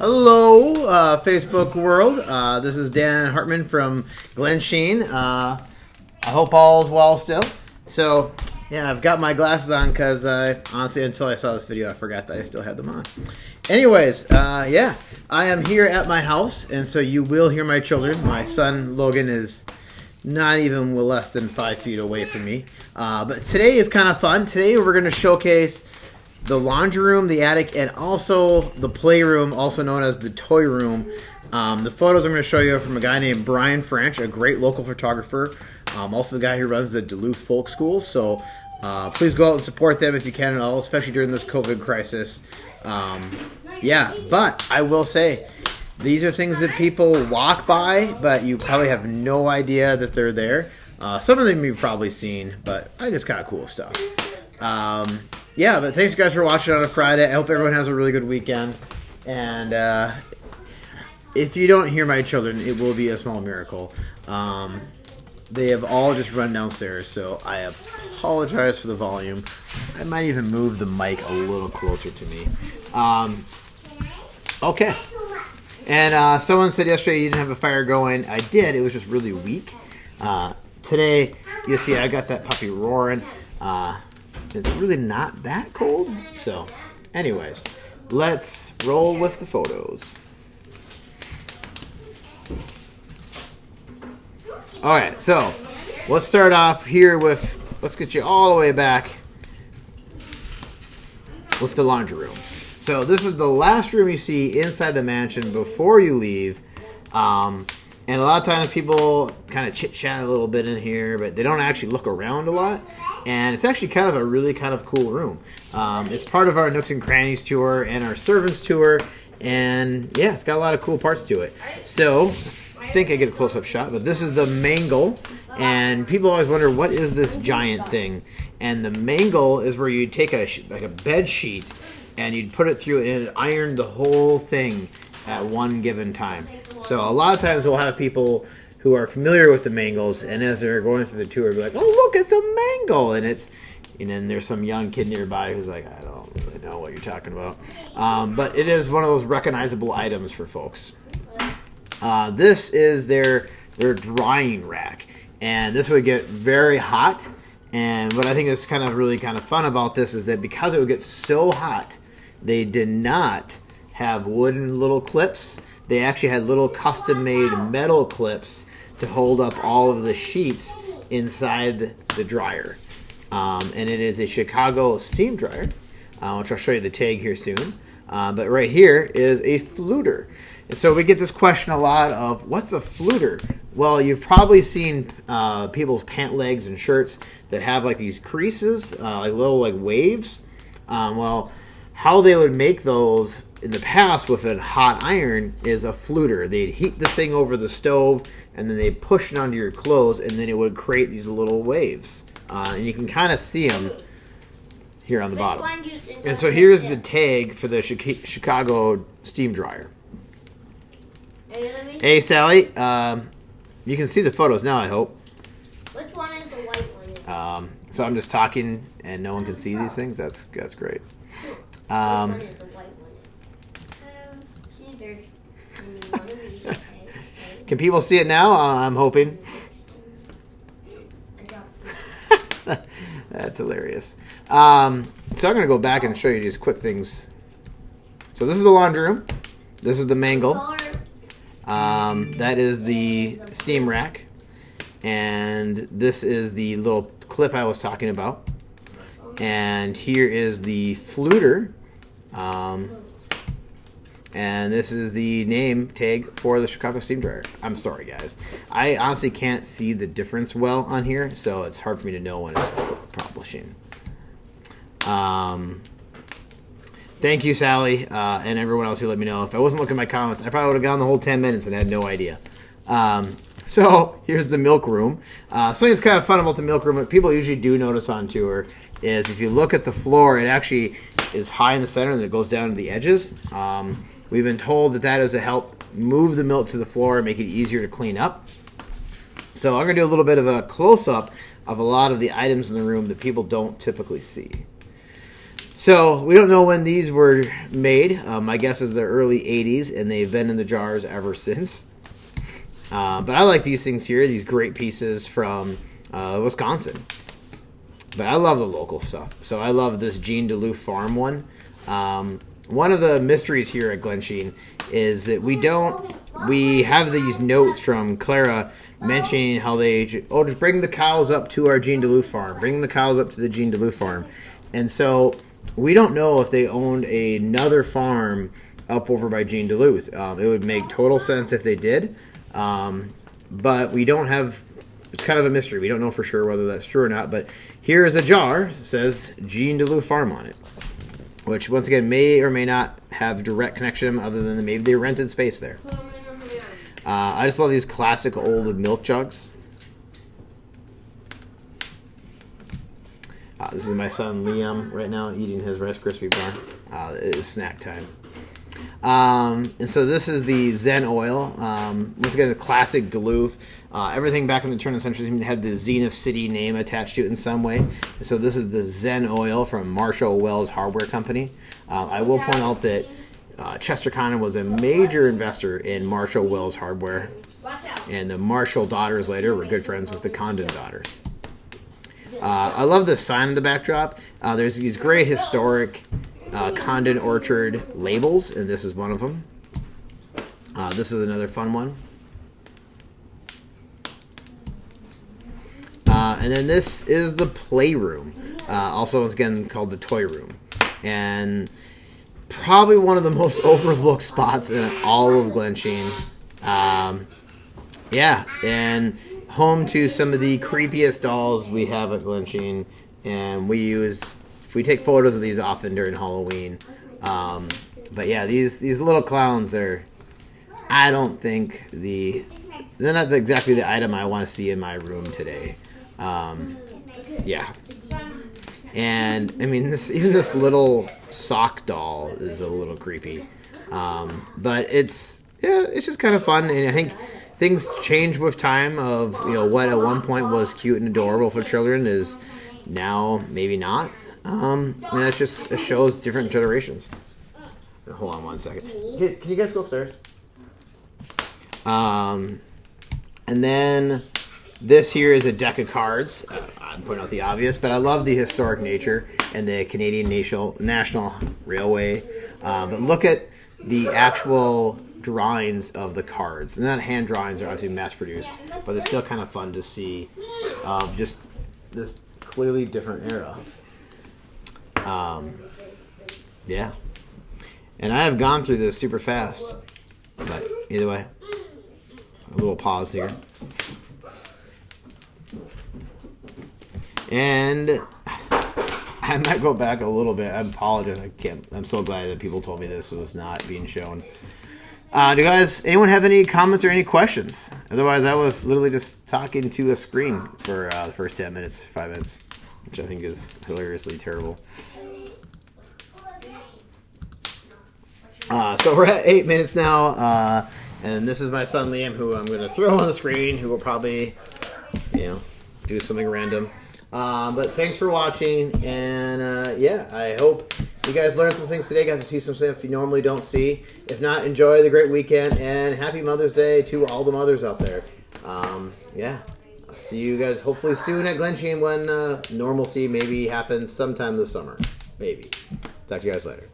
Hello, Facebook world. This is Dan Hartman from Glen Sheen. I hope all's well still. So, yeah, I've got my glasses on because honestly, until I saw this video, I forgot that I still had them on. Anyways, yeah, I am here at my house, and so you will hear my children. My son, Logan, is not even less than 5 feet away from me. But today is kind of fun. Today we're going to showcase the laundry room, the attic, and also the playroom, also known as the toy room. The photos I'm going to show you are from a guy named Brian French, a great local photographer. Also the guy who runs the Duluth Folk School. So please go out and support them if you can at all, especially during this COVID crisis. Yeah, but I will say, these are things that people walk by, but you probably have no idea that they're there. Some of them you've probably seen, but I think it's kind of cool stuff. Yeah, but thanks guys for watching on a Friday. I hope everyone has a really good weekend. And if you don't hear my children, it will be a small miracle. They have all just run downstairs, so I apologize for the volume. I might even move the mic a little closer to me. Okay. And someone said yesterday you didn't have a fire going. I did. It was just really weak. Today, you see I got that puppy roaring. It's really not that cold. So, anyways, let's roll with the photos. Alright, so let's start off here with, let's get you all the way back with the laundry room. So this is the last room you see inside the mansion before you leave. And a lot of times people kind of chit-chat a little bit in here, but they don't actually look around a lot. And it's actually kind of a really kind of cool room. It's part of our Nooks and Crannies tour and our Servants tour. And yeah, it's got a lot of cool parts to it. So I think I get a close-up shot, but this is the mangle. And people always wonder, what is this giant thing? And the mangle is where you take like a bed sheet and you'd put it through and it'd iron the whole thing at one given time. So a lot of times we'll have people who are familiar with the mangles, and as they're going through the tour, be like, "Oh, look, it's a mangle!" And it's, and then there's some young kid nearby who's like, "I don't really know what you're talking about," but it is one of those recognizable items for folks. This is their drying rack, and this would get very hot. And what I think is kind of fun about this is that because it would get so hot, they did not have wooden little clips. They actually had little custom-made metal clips to hold up all of the sheets inside the dryer. And it is a Chicago steam dryer, which I'll show you the tag here soon. But right here is a fluter. And so we get this question a lot of, what's a fluter? Well, you've probably seen people's pant legs and shirts that have like these creases, like little like waves. Well, how they would make those in the past with a hot iron is a fluter. They'd heat this thing over the stove, and then they'd push it onto your clothes, and then it would create these little waves. And you can kind of see them here on the bottom. And so here's the tag for the Chicago steam dryer. Hey, Sally. You can see the photos now, I hope. Which one is the white one? So I'm just talking, and no one can see these things. That's great. Which one is the white one? Can people see it now? I'm hoping. That's hilarious. So I'm going to go back and show you these quick things. So this is the laundry room. This is the mangle. That is the steam rack. And this is the little clip I was talking about. And here is the fluter. And this is the name tag for the Chicago steam dryer. I'm sorry, guys. I honestly can't see the difference well on here, so it's hard for me to know when it's publishing. Thank you, Sally, and everyone else who let me know. If I wasn't looking at my comments, I probably would have gone the whole 10 minutes and had no idea. So here's the milk room. Something that's kind of fun about the milk room, what people usually do notice on tour, is if you look at the floor, it actually is high in the center and it goes down to the edges. We've been told that is to help move the milk to the floor and make it easier to clean up. So I'm going to do a little bit of a close-up of a lot of the items in the room that people don't typically see. So we don't know when these were made. My guess is the early 80s, and they've been in the jars ever since. But I like these things here, these great pieces from Wisconsin. But I love the local stuff. So I love this Jean Duluth Farm one. One of the mysteries here at Glensheen is that we have these notes from Clara mentioning how they, just bring the cows up to our Jean Duluth farm. Bring the cows up to the Jean Duluth farm. And so we don't know if they owned another farm up over by Jean Duluth. It would make total sense if they did. But we don't have, it's kind of a mystery. We don't know for sure whether that's true or not. But here is a jar. It says Jean Duluth Farm on it, which once again may or may not have direct connection other than maybe they rented space there. I just love these classic old milk jugs. This is my son Liam right now eating his Rice Krispie bar. It is snack time. And so this is the Zen oil. Once again, a classic Duluth. Everything back in the turn of the century had the Zenith City name attached to it in some way. And so this is the Zen oil from Marshall Wells Hardware Company. I will point out that Chester Condon was a major investor in Marshall Wells Hardware. And the Marshall daughters later were good friends with the Condon daughters. I love the sign in the backdrop. There's these great historic Condon Orchard labels, and this is one of them. This is another fun one. And then this is the playroom, also once again called the toy room. And probably one of the most overlooked spots in all of Glensheen. Yeah, and home to some of the creepiest dolls we have at Glensheen, and we take photos of these often during Halloween. But yeah, these little clowns are, I don't think they're not exactly the item I want to see in my room today. Yeah. And I mean, even this little sock doll is a little creepy. But it's just kind of fun, and I think things change with time of, what at one point was cute and adorable for children is now maybe not. And it shows different generations. Hold on one second. Can you guys go upstairs? And then this here is a deck of cards. I'm pointing out the obvious, but I love the historic nature and the Canadian National Railway. But look at the actual drawings of the cards. And not hand drawings, are obviously mass produced, but they're still kind of fun to see. Just this clearly different era. Yeah. And I have gone through this super fast, but either way, a little pause here. And I might go back a little bit. I apologize. I'm so glad that people told me this was not being shown. Do anyone have any comments or any questions? Otherwise, I was literally just talking to a screen for the first 5 minutes, which I think is hilariously terrible. So we're at 8 minutes now, and this is my son Liam, who I'm going to throw on the screen, who will probably, do something random. But thanks for watching, and I hope you guys learned some things today, got to see some stuff you normally don't see. If not, enjoy the great weekend, and happy Mother's Day to all the mothers out there. I'll see you guys hopefully soon at Glensheen when normalcy maybe happens sometime this summer. Maybe. Talk to you guys later.